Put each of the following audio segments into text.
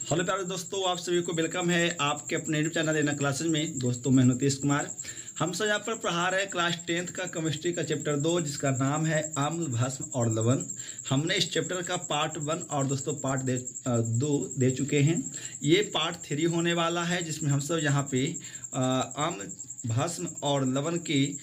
Hello प्यारे दोस्तों, आप सभी को वेलकम है आपके अपने यूट्यूब चैनल लेना क्लासेज में। दोस्तों मैं नीतीश कुमार। हम सब यहाँ पर पढ़ा रहे हैं क्लास 10th का केमिस्ट्री का चैप्टर 2 जिसका नाम है अम्ल, भस्म और लवण। हमने इस चैप्टर का पार्ट 1 और दोस्तों पार्ट 2 दे चुके हैं। ये पार्ट 3 होने वाला है जिसमें हम सब यहाँ पे अम्ल, भस्म और लवण की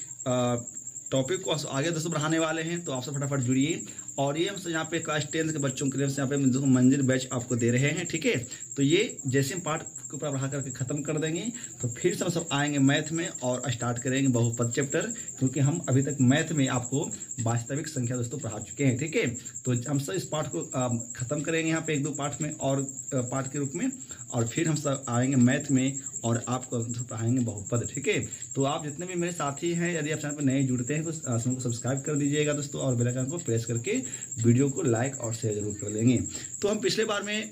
टॉपिक को आगे दोस्तों बढ़ाने वाले हैं। तो आप सब फटाफट जुड़िए। और ये हम सब यहाँ पे क्लास 10 के बच्चों के लिए यहाँ पे मंजिल बैच आपको दे रहे हैं, ठीक है। तो ये जैसे हम पार्ट को पढ़ा करके खत्म कर देंगे तो फिर से हम सब आएंगे मैथ में और स्टार्ट करेंगे बहुपद चैप्टर, क्योंकि हम अभी तक मैथ में आपको वास्तविक संख्या दोस्तों पढ़ा चुके हैं, ठीक है। तो हम सब इस पार्ट को खत्म करेंगे यहाँ पे 1-2 पार्ट में और पार्ट के रूप में, और फिर हम सब आएंगे मैथ में और आपको पढ़ाएंगे बहुपद, ठीक है। तो आप जितने भी मेरे साथी हैं, यदि आप चैनल पर नए जुड़ते हैं तो चैनल को सब्सक्राइब कर दीजिएगा दोस्तों, और बेल आइकन को प्रेस करके वीडियो को लाइक और शेयर जरूर कर लेंगे। तो हम पिछले बार में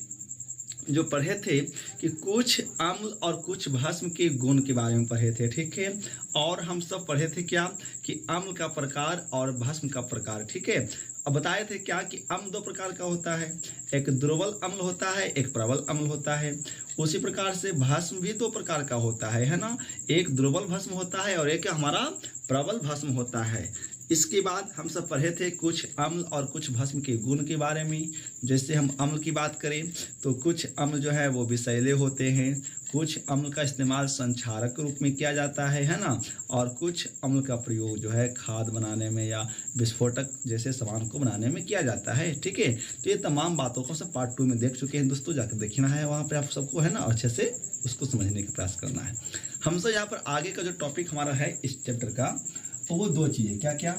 जो पढ़े थे कि कुछ अम्ल और कुछ भस्म के गुण के बारे में पढ़े थे, ठीक है। और हम सब पढ़े थे क्या कि अम्ल का प्रकार और भस्म का प्रकार, ठीक है। अब बताए थे क्या कि अम्ल 2 प्रकार का होता है, एक दुर्बल अम्ल होता है, एक प्रबल अम्ल होता है। उसी प्रकार से भस्म भी 2 प्रकार का होता है ना। एक दुर्बल भस्म होता है और एक हमारा प्रबल भस्म होता है। इसके बाद हम सब पढ़े थे कुछ अम्ल और कुछ भस्म के गुण के बारे में। जैसे हम अम्ल की बात करें तो कुछ अम्ल जो है वो विषैले होते हैं, कुछ अम्ल का इस्तेमाल संक्षारक के रूप में किया जाता है ना। और कुछ अम्ल का प्रयोग जो है खाद बनाने में या विस्फोटक जैसे सामान को बनाने में किया जाता है, ठीक है। तो ये तमाम बातों को सब पार्ट 2 में देख चुके हैं दोस्तों, जाकर देखना है वहाँ पर आप सबको, है ना। अच्छे से उसको समझने का प्रयास करना है। हम सब यहाँ पर आगे का जो टॉपिक हमारा है इस चैप्टर का, तो वो 2 चीजें क्या क्या।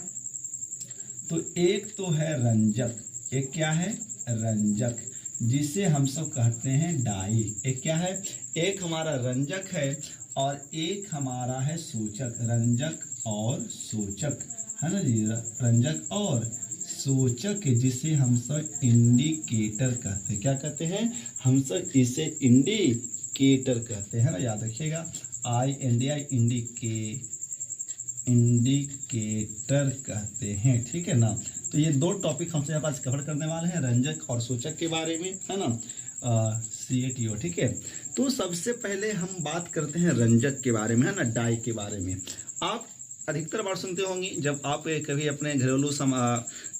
तो एक तो है रंजक, एक क्या है रंजक, जिसे हम सब कहते हैं डाई। एक क्या है, एक हमारा रंजक है और एक हमारा है सूचक। रंजक और सूचक, है ना जी, रंजक और सूचक, जिसे हम सब इंडिकेटर कहते हैं। क्या कहते हैं हम सब इसे इंडिकेटर कहते हैं ना, याद रखिएगा। इंडिकेटर कहते हैं, ठीक है ना। तो ये 2 टॉपिक हमसे यहाँ पास कवर करने वाले हैं, रंजक और सूचक के बारे में, है ना, CATO, ठीक है। तो सबसे पहले हम बात करते हैं रंजक के बारे में, है ना, डाई के बारे में। आप अधिकतर बार सुनते होंगे जब आप कभी अपने घरेलू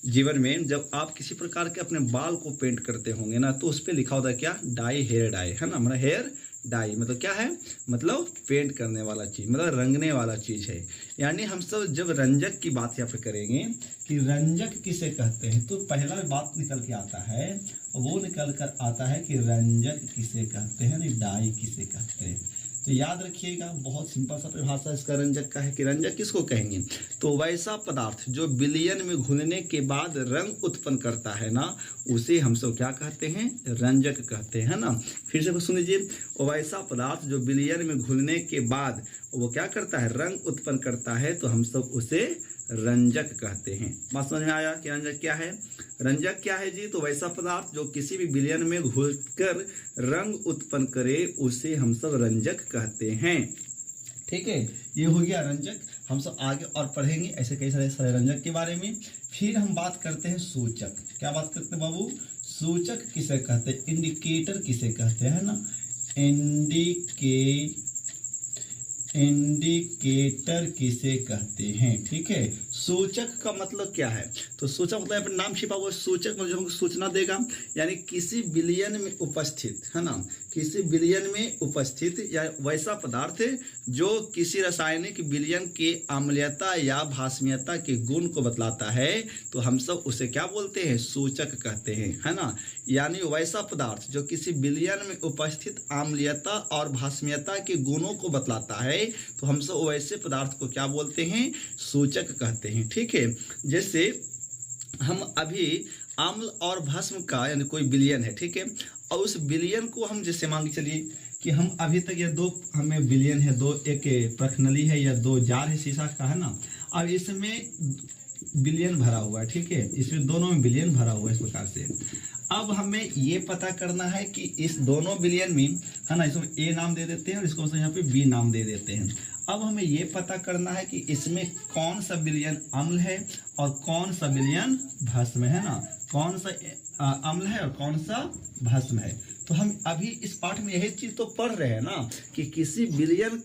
जीवन में जब आप किसी प्रकार के अपने बाल को पेंट करते होंगे ना, तो उस पर लिखा होता है क्या, डाई, हेयर डाई, है ना। हमारा हेयर डाई मतलब क्या है, मतलब पेंट करने वाला चीज, मतलब रंगने वाला चीज है। यानी हम सब जब रंजक की बात यहाँ पे करेंगे कि रंजक किसे कहते हैं, तो पहला बात निकल के आता है, वो निकल कर आता है कि रंजक किसे कहते हैं, डाई किसे कहते हैं। तो याद रखिएगा, बहुत सिंपल सा परिभाषा इसका रंजक का है कि रंजक किसको कहेंगे, तो वैसा पदार्थ जो विलयन में घुलने के बाद रंग उत्पन्न करता है ना, उसे हम सब क्या कहते हैं, रंजक कहते हैं ना। फिर से सुन लीजिए, वैसा पदार्थ जो विलयन में घुलने के बाद वो क्या करता है, रंग उत्पन्न करता है, तो हम सब उसे रंजक कहते हैं। बात समझ में आया कि रंजक क्या है। रंजक क्या है जी, तो वैसा पदार्थ जो किसी भी विलयन में घुलकर रंग उत्पन्न करे उसे हम सब रंजक कहते हैं, ठीक है। ये हो गया रंजक। हम सब आगे और पढ़ेंगे ऐसे कई सारे रंजक के बारे में। फिर हम बात करते हैं सूचक। क्या बात करते हैं बाबू, सूचक किसे कहते हैं, इंडिकेटर किसे कहते हैं ना, इंडिकेटर किसे कहते हैं, ठीक है। सूचक का मतलब क्या है, तो सूचक मतलब अपने नाम छिपा हुआ, सूचक मतलब हमको सूचना देगा। यानी किसी विलयन में उपस्थित, है ना, किसी विलयन में उपस्थित या वैसा पदार्थ जो किसी रासायनिक विलयन के अम्लीयता या भास्मीयता के गुण को बतलाता है, तो हम सब उसे क्या बोलते हैं, सूचक कहते हैं, है ना। यानी वैसा पदार्थ जो किसी विलयन में उपस्थित अम्लीयता और भास्मीयता के गुणों को बतलाता है, तो हम सब वैसे पदार्थ को क्या बोलते हैं, सूचक कहते हैं, ठीक है। जैसे हम अभी अम्ल और भस्म का यानी कोई विलयन है, ठीक है, और उस विलयन को हम जैसे मान के चलिए कि हम अभी तक ये 2 हमें विलयन है, 2 एक प्रखनली है या 2 जार है शीशा का, है ना। अब इसमें विलयन भरा हुआ है, ठीक है, इसमें दोनों में विलयन भरा हुआ है इस प्रकार से। अब हमें ये पता करना है कि इस दोनों विलयन में, है ना, इसमें A नाम दे देते हैं और इसको यहाँ पे B नाम दे देते हैं। अब हमें ये पता करना है कि इसमें कौन सा विलयन अम्ल है और कौन सा विलयन भस्म है ना, कौन सा अम्ल है और कौन सा भस्म है। तो हम अभी इस पाठ में यही चीज तो पढ़ रहे हैं ना कि किसी विलयन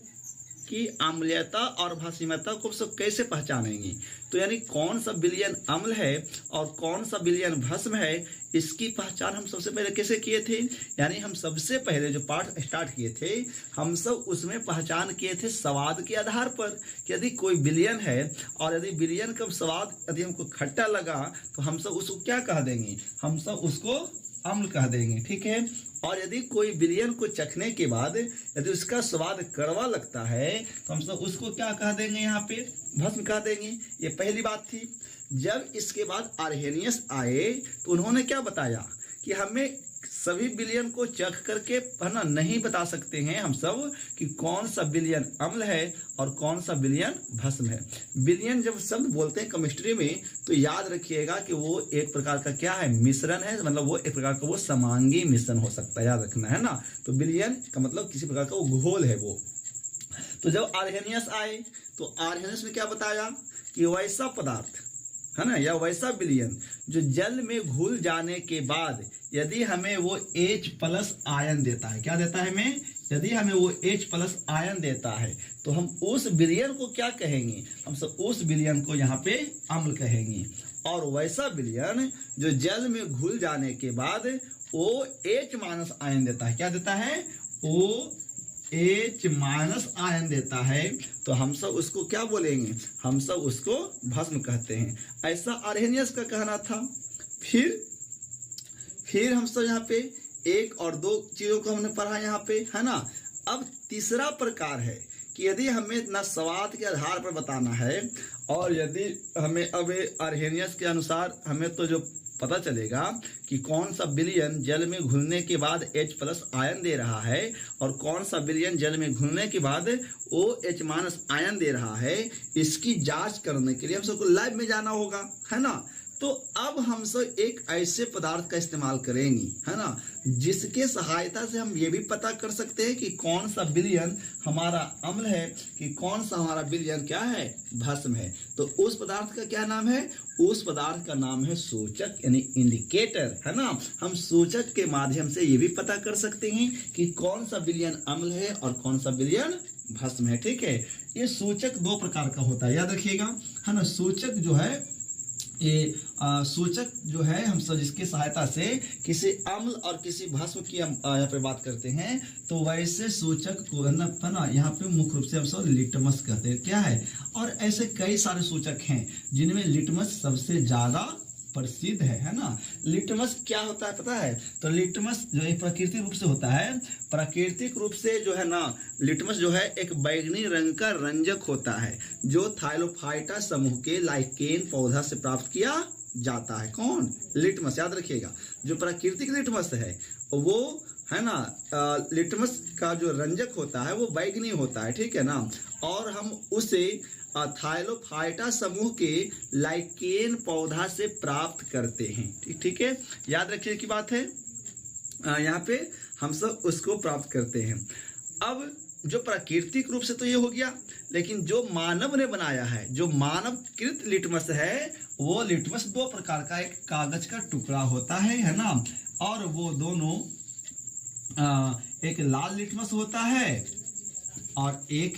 की अम्लीयता और भस्मीयता को सब कैसे पहचानेंगे। तो यानी कौन सा विलयन अम्ल है और कौन सा विलयन भस्म है, इसकी पहचान हम सबसे पहले कैसे किए थे। यानी हम सबसे पहले जो पाठ स्टार्ट किए थे, हम सब उसमें पहचान किए थे स्वाद के आधार पर कि यदि कोई विलयन है और यदि विलयन का स्वाद यदि हमको खट्टा लगा तो हम सब उसको क्या कह देंगे, हम सब उसको अम्ल कह देंगे, ठीक है। और यदि कोई विलयन को चखने के बाद यदि उसका स्वाद कड़वा लगता है तो हम सब उसको क्या कह देंगे, यहाँ पे भस्म कह देंगे। ये पहली बात थी। जब इसके बाद आर्हेनियस आए तो उन्होंने क्या बताया कि हमें सभी विलयन को चख करके है ना नहीं बता सकते हैं हम सब कि कौन सा विलयन अम्ल है और कौन सा विलयन भस्म है। विलयन जब शब्द बोलते हैं केमिस्ट्री में तो याद रखिएगा कि वो एक प्रकार का क्या है, मिश्रण है, मतलब वो एक प्रकार का वो समांगी मिश्रण हो सकता है, याद रखना है ना। तो विलयन का मतलब किसी प्रकार का वो घोल है वो। तो जब आर्हेनियस आए तो आर्हेनियस ने क्या बताया कि वैसा पदार्थ है ना या वैसा विलयन जो जल में घुल जाने के बाद यदि हमें वो H+ आयन देता है, क्या देता है हमें, यदि हमें वो H+ आयन देता है तो हम उस विलयन को क्या कहेंगे, हम सब उस विलयन को यहाँ पे अम्ल कहेंगे। और वैसा विलयन जो जल में घुल जाने के बाद OH- आयन देता है, क्या देता है, OH- आयन देता है, तो हम सब उसको क्या बोलेंगे, हम सब उसको भस्म कहते हैं। ऐसा आर्हेनियस का कहना था। फिर हम सब यहाँ पे एक और दो चीजों को हमने पढ़ा यहाँ पे, है ना। अब तीसरा प्रकार है कि यदि हमें ना स्वाद के आधार पर बताना है और यदि हमें अब आर्हेनियस के अनुसार हमें तो जो पता चलेगा कि कौन सा विलयन जल में घुलने के बाद H+ आयन दे रहा है और कौन सा विलयन जल में घुलने के बाद OH- आयन दे रहा है, इसकी जांच करने के लिए हम सबको लैब में जाना होगा, है ना। तो अब हम सब एक ऐसे पदार्थ का इस्तेमाल करेंगे, है ना, जिसके सहायता से हम ये भी पता कर सकते हैं कि कौन सा विलयन हमारा अम्ल है कि कौन सा हमारा विलयन क्या है, भस्म है। तो उस पदार्थ का क्या नाम है, उस पदार्थ का नाम है सूचक यानी इंडिकेटर, है ना। हम सूचक के माध्यम से ये भी पता कर सकते हैं कि कौन सा विलयन अम्ल है और कौन सा विलयन भस्म है, ठीक है। ये सूचक दो प्रकार का होता है, याद रखिएगा, है ना। सूचक जो है ये सूचक जो है हम सब जिसकी सहायता से किसी अम्ल और किसी भस्म की हम यहाँ पे बात करते हैं, तो वैसे सूचक को है ना यहाँ पे मुख्य रूप से हम सब लिटमस कहते हैं, क्या है। और ऐसे कई सारे सूचक हैं जिनमें लिटमस सबसे ज्यादा प्रसिद्ध है ना। लिटमस क्या होता है पता है, तो लिटमस जो एक प्राकृतिक रूप से होता है, प्राकृतिक रूप से जो है ना, लिटमस जो है एक बैगनी रंग का रंजक होता है जो थाइलोफाइटा समूह के लाइकेन पौधा से प्राप्त किया जाता है। कौन, लिटमस, याद रखिएगा। जो प्राकृतिक लिटमस है वो है ना, लिटमस का जो रंजक होता है वो बैगनी होता है, ठीक है ना। और हम उसे थाइलोफाइटा समूह के लाइकेन पौधा से प्राप्त करते हैं, ठीक है, याद रखिए की बात है। यहाँ पे हम सब उसको प्राप्त करते हैं। अब जो प्राकृतिक रूप से तो ये हो गया, लेकिन जो मानव ने बनाया है, जो मानवकृत लिटमस है, वो लिटमस दो प्रकार का, एक कागज का टुकड़ा होता है ना, और वो दोनों एक लाल लिटमस होता है और एक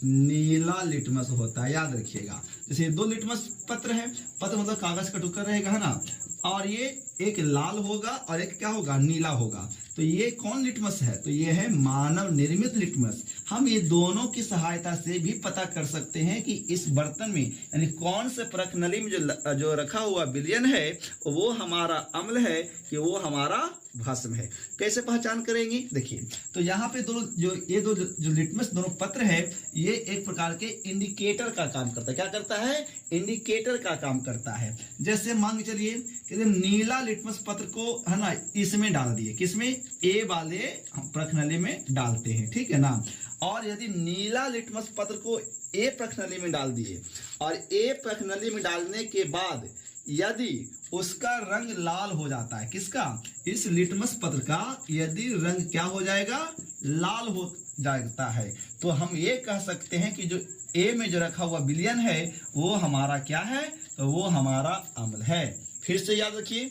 नीला लिटमस होता है, याद रखिएगा। जैसे दो लिटमस पत्र है, पत्र मतलब कागज का टुकड़ा रहेगा, है ना, और ये एक लाल होगा और एक क्या होगा, नीला होगा। तो ये कौन लिटमस है, तो ये है मानव निर्मित लिटमस। हम ये दोनों की सहायता से भी पता कर सकते हैं कि इस बर्तन में यानी कौन से प्रणाली में जो रखा हुआ विलयन है वो हमारा अम्ल है कि वो हमारा भस्म है। कैसे पहचान करेंगे, देखिए। तो यहाँ पे दोनों जो लिटमस दोनों पत्र है, ये एक प्रकार के इंडिकेटर का काम करता है। क्या करता है, इंडिकेटर का काम करता है। जैसे मान के चलिए कि नीला लिटमस पत्र को है ना इसमें डाल दिए, किसमें, ए वाले प्रणाली में डालते हैं, ठीक है ना। और यदि नीला लिटमस पत्र को ए प्रणाली में डाल दिए और ए प्रणाली में डालने के बाद यदि उसका रंग लाल हो जाता है, किसका, इस लिटमस पत्र का यदि रंग क्या हो जाएगा, लाल हो जाता है, तो हम ये कह सकते हैं कि जो ए में जो रखा हुआ विलयन है वो हमारा क्या है, तो वो हमारा अम्ल है। फिर से याद रखिए,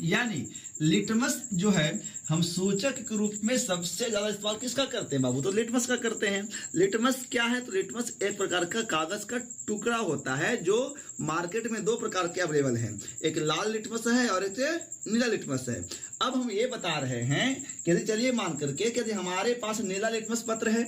यानी लिटमस जो है हम सूचक के रूप में सबसे ज्यादा इस्तेमाल किसका करते हैं बाबू? तो लिटमस का करते हैं। लिटमस क्या है? तो लिटमस एक प्रकार का कागज का टुकड़ा होता है जो मार्केट में दो प्रकार के अवेलेबल हैं, एक लाल लिटमस है और एक नीला लिटमस है। अब हम ये बता रहे हैं कि यदि चलिए मान करके कि यदि हमारे पास नीला लिटमस पत्र है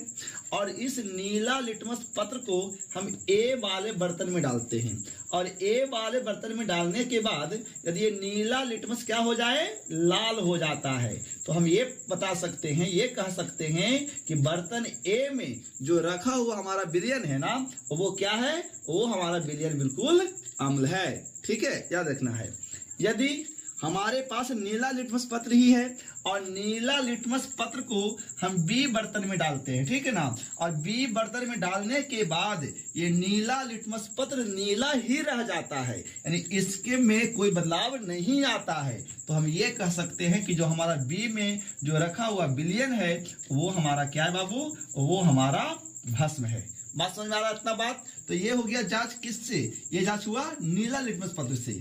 और इस नीला लिटमस पत्र को हम ए वाले बर्तन में डालते हैं और ए वाले बर्तन में डालने के बाद यदि ये नीला लिटमस क्या हो जाए? लाल हो जाता है, तो हम ये बता सकते हैं, ये कह सकते हैं कि बर्तन ए में जो रखा हुआ हमारा विलयन है ना, वो क्या है? वो हमारा विलयन बिल्कुल अम्ल है। ठीक है, याद रखना है। यदि हमारे पास नीला लिटमस पत्र ही है और नीला लिटमस पत्र को हम बी बर्तन में डालते हैं, ठीक है ना, और बी बर्तन में डालने के बाद ये नीला लिटमस पत्र नीला ही रह जाता है, यानी इसके में कोई बदलाव नहीं आता है, तो हम ये कह सकते हैं कि जो हमारा बी में जो रखा हुआ विलयन है वो हमारा क्या है बाबू? वो हमारा भस्म है। बात समझ में आ रहा है इतना बात? तो ये हो गया जांच किससे? ये जांच हुआ नीला लिटमस पत्र से,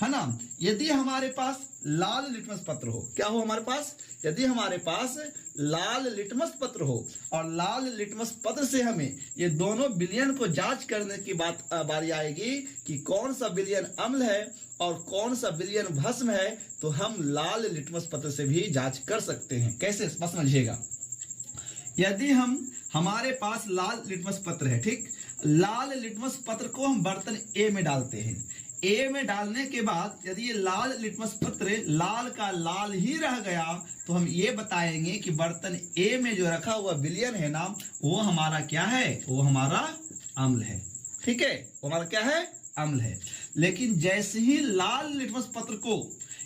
है ना। यदि हमारे पास लाल लिटमस पत्र हो, क्या हो हमारे पास? यदि हमारे पास लाल लिटमस पत्र हो और लाल लिटमस पत्र से हमें ये दोनों विलयन को जांच करने की बारी आएगी कि कौन सा विलयन अम्ल है और कौन सा विलयन भस्म है, तो हम लाल लिटमस पत्र से भी जांच कर सकते हैं। कैसे? समझिएगा। यदि हमारे पास लाल लिटमस पत्र है, ठीक, लाल लिटमस पत्र को हम बर्तन ए में डालते हैं। ए में डालने के बाद यदि ये लाल लिटमस पत्र लाल का लाल ही रह गया, तो हम ये बताएंगे कि बर्तन ए में जो रखा हुआ विलयन है ना, वो हमारा क्या है? वो हमारा अम्ल है। ठीक है, वो हमारा क्या है? अम्ल है। लेकिन जैसे ही लाल लिटमस पत्र को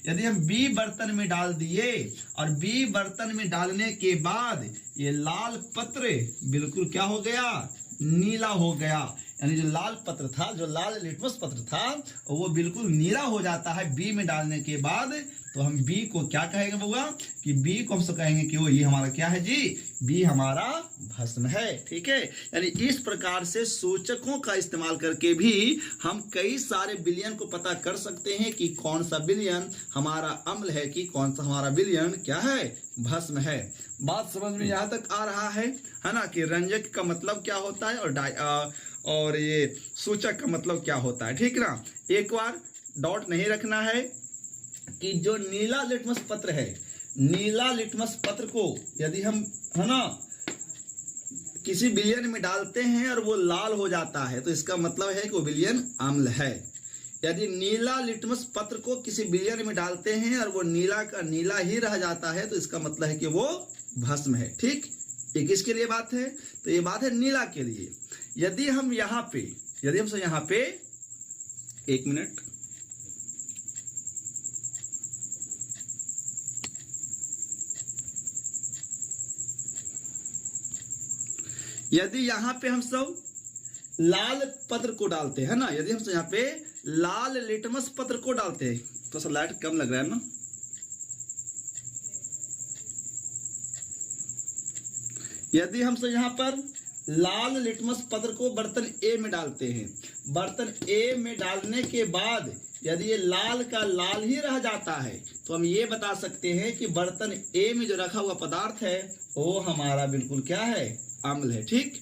यदि हम बी बर्तन में डाल दिए और बी बर्तन में डालने के बाद ये लाल पत्र बिल्कुल क्या हो गया? नीला हो गया, यानी जो लाल पत्र था, जो लाल लिटमस पत्र था, वो बिल्कुल नीला हो जाता है बी में डालने के बाद। तो हम बी को क्या कहेंगे बउआ? कि बी को हम कहेंगे कि वो ये हमारा क्या है जी? बी हमारा भस्म है। ठीक है, यानी इस प्रकार से सूचकों का इस्तेमाल करके भी हम कई सारे विलयन को पता कर सकते हैं कि कौन सा विलयन हमारा अम्ल है कि कौन सा हमारा विलयन क्या है? भस्म है। बात समझ में यहाँ तक आ रहा है ना, कि रंजक का मतलब क्या होता है और ये सूचक का मतलब क्या होता है। ठीक ना, एक बार डॉट नहीं रखना है कि जो नीला लिटमस पत्र है, नीला लिटमस पत्र को यदि हम, है ना, किसी विलयन में डालते हैं और वो लाल हो जाता है, तो इसका मतलब है कि वो विलयन अम्ल है। यदि नीला लिटमस पत्र को किसी विलयन में डालते हैं और वो नीला का नीला ही रह जाता है, तो इसका मतलब है कि वो भस्म है। ठीक, ये किसके लिए बात है? तो ये बात है नीला के लिए। यदि हम यहाँ पे एक मिनट, यदि यहाँ पे हम सब लाल पत्र को डालते हैं ना, यदि हम सब यहाँ पे लाल लिटमस पत्र को डालते हैं, तो सब लाइट कम लग रहा है ना। यदि हम सब यहाँ पर लाल लिटमस पत्र को बर्तन ए में डालते हैं, बर्तन ए में डालने के बाद यदि ये लाल का लाल ही रह जाता है, तो हम ये बता सकते हैं कि बर्तन ए में जो रखा हुआ पदार्थ है वो हमारा बिल्कुल क्या है? अम्ल है। ठीक,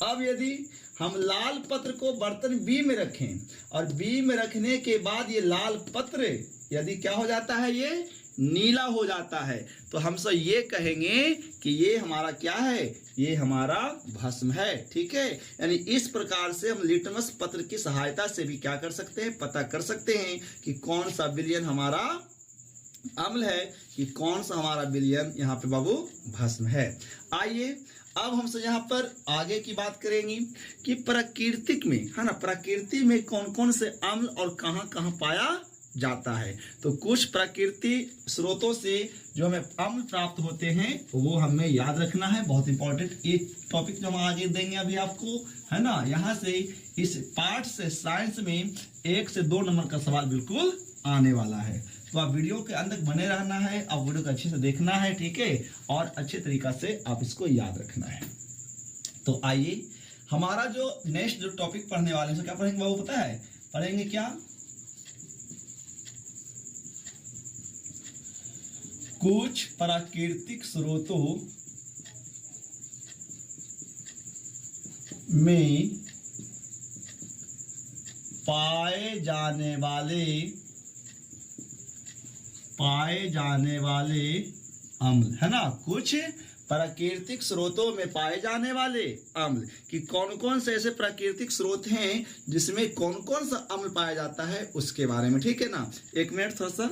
अब यदि हम लाल पत्र को बर्तन बी में रखें और बी में रखने के बाद ये लाल पत्र यदि क्या हो जाता है? ये नीला हो जाता है, तो हम सब ये कहेंगे कि ये हमारा क्या है? ये हमारा भस्म है। ठीक है, यानी इस प्रकार से हम लिटमस पत्र की सहायता से भी क्या कर सकते हैं? पता कर सकते हैं कि कौन सा विलयन हमारा अम्ल है कि कौन सा हमारा विलयन यहाँ पे बाबू भस्म है। आइए अब हमसे यहाँ पर आगे की बात करेंगे कि प्राकृतिक में, है ना, प्रकृति में कौन कौन से अम्ल और कहाँ कहाँ पाया जाता है। तो कुछ प्रकृति स्रोतों से जो हमें अम्ल प्राप्त होते हैं वो हमें याद रखना है, बहुत इंपॉर्टेंट एक टॉपिक जो हम आगे देंगे अभी आपको, है ना। यहाँ से इस पार्ट से साइंस में 1 से 2 नंबर का सवाल बिल्कुल आने वाला है, तो आप वीडियो के अंदर बने रहना है, आप वीडियो को अच्छे से देखना है, ठीक है, और अच्छे तरीका से आप इसको याद रखना है। तो आइए हमारा जो नेक्स्ट जो टॉपिक पढ़ने वाले हैं क्या पढ़ेंगे बाबू? पता है पढ़ेंगे क्या? कुछ प्राकृतिक स्रोतों में पाए जाने वाले अम्ल, है ना। कुछ प्राकृतिक स्रोतों में पाए जाने वाले अम्ल, कि कौन कौन से ऐसे प्राकृतिक स्रोत हैं जिसमें कौन कौन सा अम्ल पाया जाता है उसके बारे में, ठीक है ना। एक मिनट थोड़ा सा,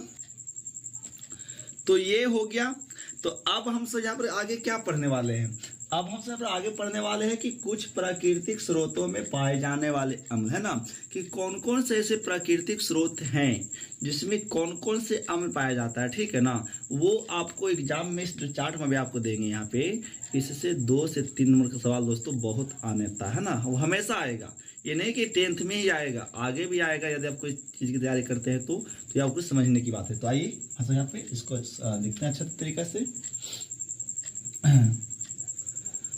तो ये हो गया। तो अब हम सब यहाँ पर आगे क्या पढ़ने वाले हैं, अब हम सब आगे पढ़ने वाले हैं कि कुछ प्राकृतिक स्रोतों में पाए जाने वाले अम्ल, है ना, कि कौन कौन से ऐसे प्राकृतिक स्रोत हैं जिसमें कौन कौन से अम्ल पाया जाता है, ठीक है ना। वो आपको एग्जाम में चार्ट में भी आपको देंगे यहाँ पे। इससे 2 से 3 नंबर का सवाल दोस्तों बहुत आने था, है ना, वो हमेशा आएगा। ये नहीं कि 10th में ही आएगा, आगे भी आएगा यदि आप कोई चीज़ की तैयारी करते हैं तो ये आपको समझने की बात है। तो आइए हम यहाँ पे इसको लिखते हैं अच्छा तरीका से।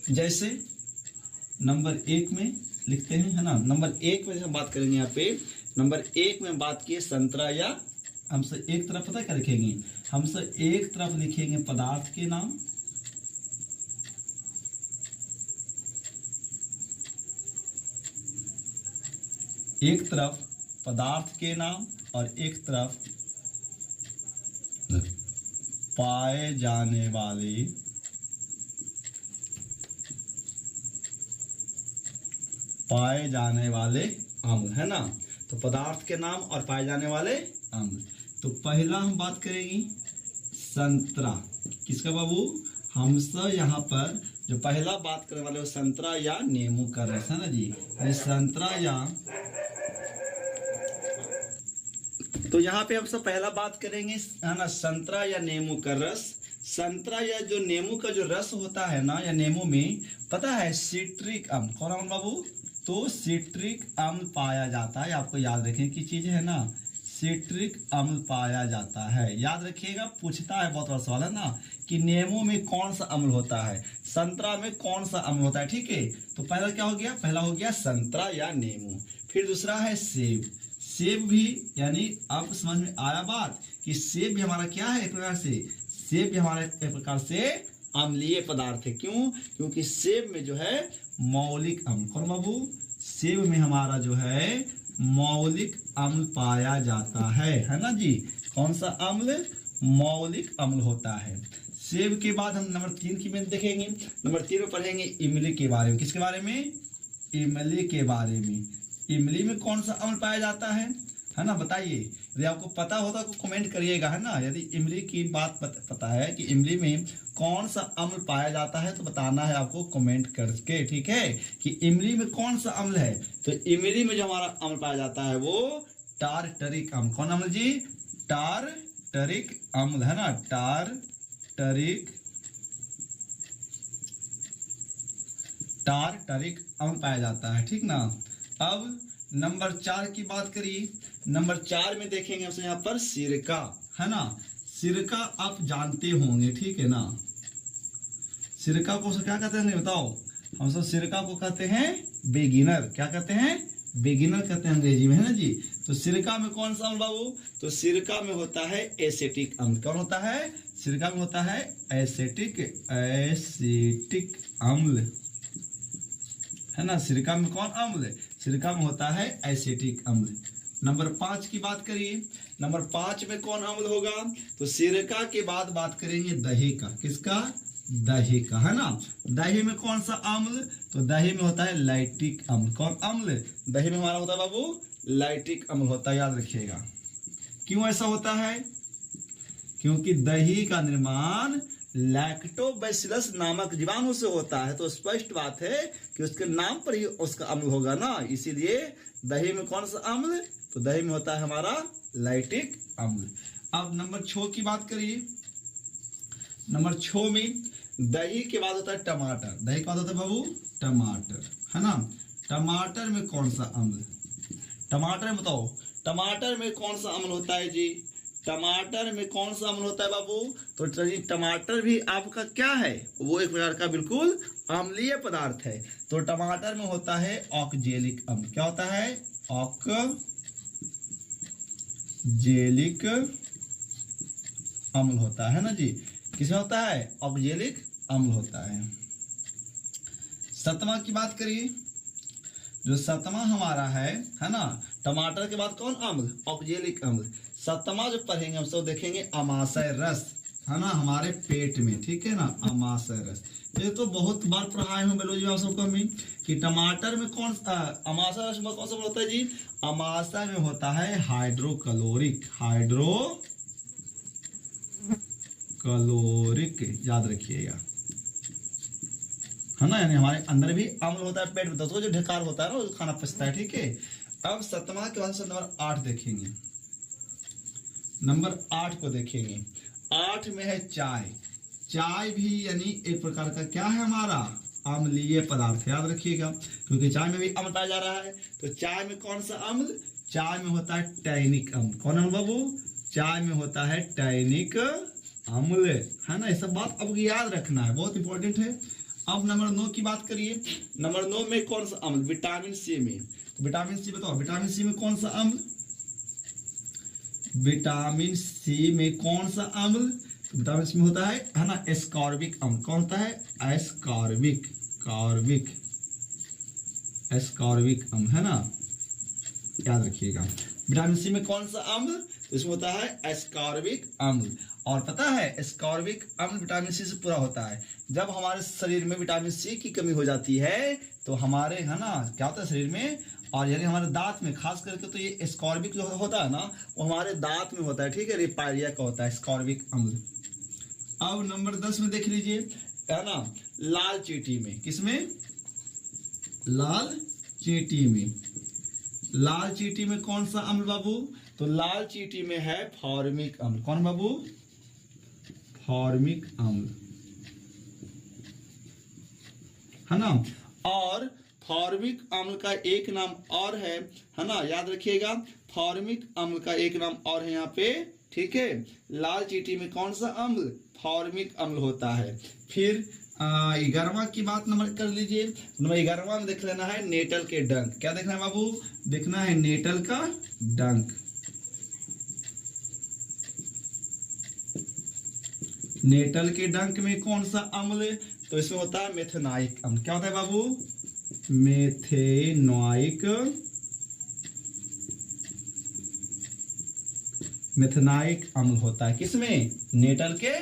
जैसे नंबर 1 में लिखते हैं, है ना। नंबर 1 में हम बात करेंगे यहाँ पे, नंबर 1 में बात किए संतरा, या हम सब एक तरफ पता क्या लिखेंगे, हम सब एक तरफ लिखेंगे पदार्थ के नाम, एक तरफ पदार्थ के नाम और एक तरफ पाए जाने वाले अम्ल, है ना। तो पदार्थ के नाम और पाए जाने वाले अम्ल। तो पहला हम बात करेंगे संतरा, किसका बाबू, हम सब यहाँ पर जो पहला बात करने वाले वो संतरा या नींबू का रस, है ना जी। ये संतरा या, तो यहाँ पे हम सब पहला बात करेंगे, है ना, संतरा या नींबू का रस। संतरा या जो नींबू का जो रस होता है ना, या नींबू में पता है सिट्रिक अम्ल, कौन अम्ल बाबू, तो सिट्रिक अम्ल पाया जाता है। आपको याद रखने की चीज है ना, सिट्रिक अम्ल पाया जाता है, याद रखिएगा, पूछता है बहुत बड़ा सवाल, है ना, कि नींबू में कौन सा अम्ल होता है, संतरा में कौन सा अम्ल होता है, ठीक है। तो पहला क्या हो गया, पहला हो गया संतरा या नींबू। फिर दूसरा है सेब, सेब भी, यानी अब समझ में आया बात कि सेब भी हमारा क्या है, एक प्रकार से सेब भी हमारा एक प्रकार से अम्लीय पदार्थ है। क्यों, क्योंकि सेब में जो है मौलिक अम्ल, कौन बाबू, सेब में हमारा जो है मौलिक अम्ल पाया जाता है ना जी। कौन सा अम्ल, मौलिक अम्ल होता है। सेब के बाद हम नंबर 3 की में देखेंगे, नंबर 3 में पढ़ेंगे इमली के बारे में। किसके बारे में, इमली के बारे में। इमली में कौन सा अम्ल पाया जाता है ना, बताइए। यदि आपको पता होता तो कमेंट करिएगा, है ना। यदि इमली की बात पता है कि इमली में कौन सा अम्ल पाया जाता है तो बताना है आपको कमेंट करके, ठीक है, कि इमली में कौन सा अम्ल है। तो इमली में जो हमारा अम्ल पाया जाता है वो टारटरिक अम्ल, कौन अम्ल जी, टारटरिक अम्ल, है ना, टारटरिक अम्ल पाया जाता है, ठीक ना। अब नंबर 4 की बात करिए, नंबर 4 में देखेंगे हमसे यहाँ पर सिरका, है ना। सिरका आप जानते होंगे, ठीक है ना। सिरका को क्या कहते हैं बताओ, हम सब सिरका को कहते हैं बेगिनर, क्या कहते हैं, बेगिनर कहते हैं अंग्रेजी में, है ना जी। तो सिरका में कौन सा अम्ल बाबू, तो सिरका में होता है एसिटिक अम्ल, कौन होता है, सिरका में होता है एसिटिक अम्ल, है ना। सिरका में कौन अम्ल, सिरका में होता है एसिटिक अम्ल। नंबर 5 की बात करिए, नंबर 5 में कौन अम्ल होगा, तो सिरका के बाद बात करेंगे दही का, किसका, दही का, है ना। दही में कौन सा अम्ल, तो दही में होता है लैक्टिक अम्ल, कौन अम्ल, दही में हमारा होता है बाबू लैक्टिक अम्ल होता है, याद रखिएगा। क्यों ऐसा होता है, क्योंकि दही का निर्माण लैक्टोबैसिलस नामक जीवाणु से होता है। तो स्पष्ट बात है कि उसके नाम पर ही उसका अम्ल होगा ना, इसीलिए दही में कौन सा अम्ल, तो दही में होता है हमारा लैक्टिक अम्ल। अब नंबर 6 की बात करिए, नंबर 6 में दही के बाद होता है टमाटर, दही के बाद होता है बाबू टमाटर, है ना। टमाटर में कौन सा अम्ल, टमाटर में बताओ, टमाटर में कौन सा अम्ल होता है जी, टमाटर में कौन सा अम्ल होता है बाबू, तो टमाटर भी आपका क्या है, वो एक प्रकार का बिल्कुल अम्लीय पदार्थ है। तो टमाटर में होता है ऑक्जेलिक अम्ल, क्या होता है, ऑक्जेलिक अम्ल होता है ना जी। किसमें होता है? ऑक्जेलिक अम्ल होता है। सतमा की बात करिए, जो सतमा हमारा है ना, टमाटर के बाद कौन अम्ल? ऑक्जेलिक अम्ल। सतमा जो पढ़ेंगे हम सब देखेंगे अमाशय रस, है ना, हमारे पेट में, ठीक है ना, अमाशय रस। ये तो बहुत बार पढ़ाए हूँ बायोलॉजी में आप सबको मैं कि टमाटर में कौन अमाशय रस में कौन सा होता है जी? अमाशय में होता है हाइड्रोक्लोरिक, हाइड्रोक्लोरिक, याद रखिएगा, है ना, यानी हमारे अंदर भी अम्ल होता है पेट में, तो जो ढकार होता है ना, वो खाना पचता है, ठीक है। अब सतमा के बाद से नंबर 8 देखेंगे, नंबर 8 को देखेंगे। 8 में है चाय। चाय भी यानी एक प्रकार का क्या है हमारा? अम्लीय पदार्थ, याद रखिएगा, क्योंकि चाय में भी अम्ल पाया जा रहा है। तो चाय में कौन सा अम्ल? चाय में होता है टैनिक अम्ल। कौन अम्ल बाबू? चाय में होता है टैनिक अम्ल, है ना। ये सब बात अब याद रखना है, बहुत इंपॉर्टेंट है। अब नंबर 9 की बात करिए। नंबर 9 में कौन सा अम्ल? विटामिन सी में। तो विटामिन सी बताओ, विटामिन सी में कौन सा अम्ल? विटामिन सी में कौन सा अम्ल? विटामिन सी में होता है ना, एस्कॉर्बिक अम्ल। कौन होता है? एस्कॉर्बिक, एस्कॉर्बिक अम्ल, है ना, याद रखिएगा। विटामिन सी में कौन सा अम्ल? तो इसमें होता है एस्कॉर्बिक अम्ल। और पता है एस्कॉर्बिक अम्ल विटामिन सी से पूरा होता है। जब हमारे शरीर में विटामिन सी की कमी हो जाती है तो हमारे, है ना, क्या होता है शरीर में, और यानी हमारे दांत में खास करके, तो ये एस्कॉर्बिक जो होता है ना, वो हमारे दांत में होता है, ठीक है, रिपायरिया का होता है एस्कॉर्बिक अम्ल। अब नंबर 10 में देख लीजिए, है ना, लाल चींटी में। किसमें? लाल चींटी में। लाल चींटी में कौन सा अम्ल बाबू? तो लाल चींटी में है फॉर्मिक अम्ल। कौन बाबू? फॉर्मिक अम्ल, है ना। और फॉर्मिक अम्ल का एक नाम और है ना, याद रखिएगा, फॉर्मिक अम्ल का एक नाम और है यहाँ पे, ठीक है। लाल चींटी में कौन सा अम्ल? फॉर्मिक अम्ल होता है। फिर 11वां की बात नंबर कर लीजिए। नंबर 11वां में देख लेना है नेटल के डंक। क्या देखना है बाबू? देखना है नेटल का डंक। नेटल के डंक में कौन सा अम्ल? तो इसमें होता है मेथेनॉइक अम्ल। क्या होता है बाबू? मेथेनॉइक, मेथेनॉइक अम्ल होता है। किसमें? नेटल के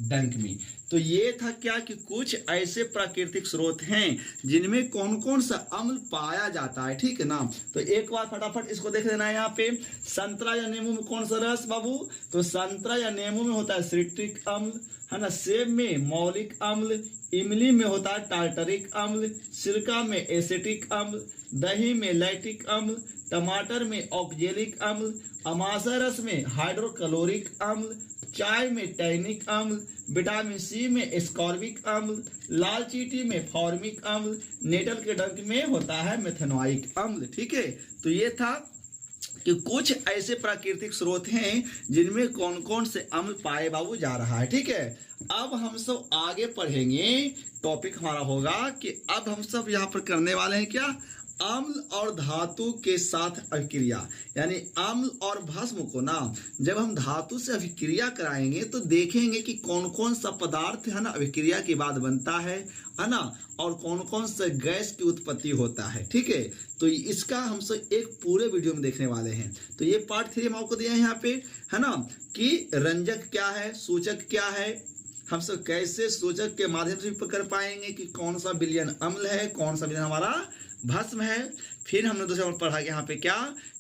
डंक में। तो ये था क्या कि कुछ ऐसे प्राकृतिक स्रोत हैं जिनमें कौन कौन सा अम्ल पाया जाता है, ठीक है ना। तो एक बार फटाफट इसको देख लेना है। यहाँ पे संतरा या नींबू में कौन सा रस बाबू? तो संतरा या नींबू में होता है सिट्रिक अम्ल, है ना। सेब में मौलिक अम्ल, इमली में होता है टार्टरिक अम्ल, सिरका में एसिटिक अम्ल, दही में लैक्टिक अम्ल, टमाटर में ऑक्जेलिक अम्ल, अमाशय रस में हाइड्रोक्लोरिक अम्ल, चाय में टैनिक अम्ल, विटामिन सी में एस्कॉर्बिक अम्ल, लाल चींटी में फॉर्मिक अम्ल, नेटल के डंक में होता है मेथेनॉइक अम्ल, ठीक है। तो ये था कि कुछ ऐसे प्राकृतिक स्रोत हैं जिनमें कौन कौन से अम्ल पाए बाबू जा रहा है, ठीक है। अब हम सब आगे पढ़ेंगे, टॉपिक हमारा होगा कि अब हम सब यहाँ पर करने वाले हैं क्या? अम्ल और धातु के साथ अभिक्रिया, यानी अम्ल और भस्म को ना जब हम धातु से अभिक्रिया कराएंगे तो देखेंगे कि कौन कौन सा पदार्थ, है ना, अभिक्रिया के बाद बनता है ना, और कौन कौन सा गैस की उत्पत्ति होता है, ठीक है। तो इसका हम सब एक पूरे वीडियो में देखने वाले हैं। तो ये पार्ट 3 हम आपको दिया है यहाँ पे, है ना, कि रंजक क्या है, सूचक क्या है, हम सब कैसे सूचक के माध्यम से कर पाएंगे कि कौन सा विलयन अम्ल है, कौन सा विलयन हमारा भस्म है। फिर हमने दूसरा पढ़ा यहाँ पे क्या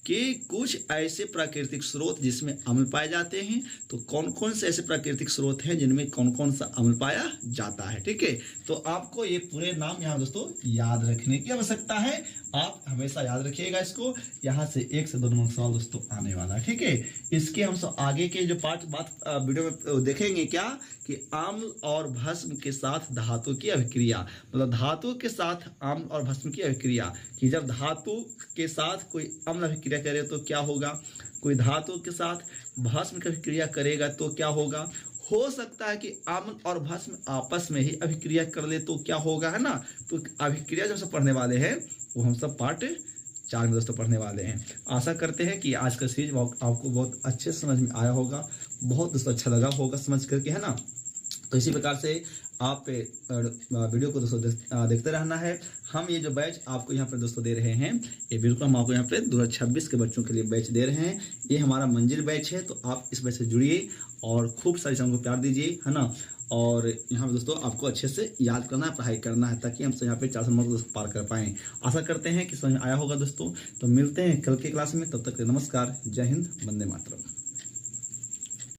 कि कुछ ऐसे प्राकृतिक स्रोत जिसमें अम्ल पाए जाते हैं, तो कौन कौन से ऐसे प्राकृतिक स्रोत हैं जिनमें कौन कौन सा अम्ल पाया जाता है, ठीक है। तो आपको ये पूरे नाम यहाँ दोस्तों याद रखने की आवश्यकता है। आप हमेशा याद रखिएगा इसको, यहाँ से 1 से 2 नंबर सवाल दोस्तों आने वाला है, ठीक है। इसके हम सब आगे के जो बात वीडियो में देखेंगे क्या कि अम्ल और भस्म के साथ धातु की अभिक्रिया, मतलब धातु के साथ अम्ल और भस्म की अभिक्रिया, कि जब धातु के साथ कोई अम्ल अभिक्रिया करे तो क्या होगा, कोई धातु के साथ भस्म की अभिक्रिया करेगा तो क्या होगा। हो सकता है कि अम्ल और भस्म आपस में ही अभिक्रिया कर ले तो क्या होगा, है ना। तो अभिक्रिया जब सब पढ़ने वाले हैं वो हम सब पार्ट 4 में दोस्तों पढ़ने वाले हैं। आशा करते हैं कि आज का सीरीज आपको बहुत अच्छे समझ में आया होगा, बहुत दोस्तों अच्छा लगा होगा समझ करके, है ना। तो इसी प्रकार से आप वीडियो को दोस्तों देखते रहना है। हम ये जो बैच आपको यहाँ पर दोस्तों दे रहे हैं, ये बिल्कुल हम आपको यहाँ पे 2026 के बच्चों के लिए बैच दे रहे हैं। ये हमारा मंजिल बैच है, तो आप इस बैच से जुड़िए और खूब सारी चीज़ों को प्यार दीजिए, है ना। और यहाँ पे दोस्तों आपको अच्छे से याद करना है, पढ़ाई करना है, ताकि हम यहाँ पे 400 नंबर को पार कर पाएँ। आशा करते हैं कि समझ में आया होगा दोस्तों। तो मिलते हैं कल के क्लास में, तब तक नमस्कार, जय हिंद, वंदे मातरम।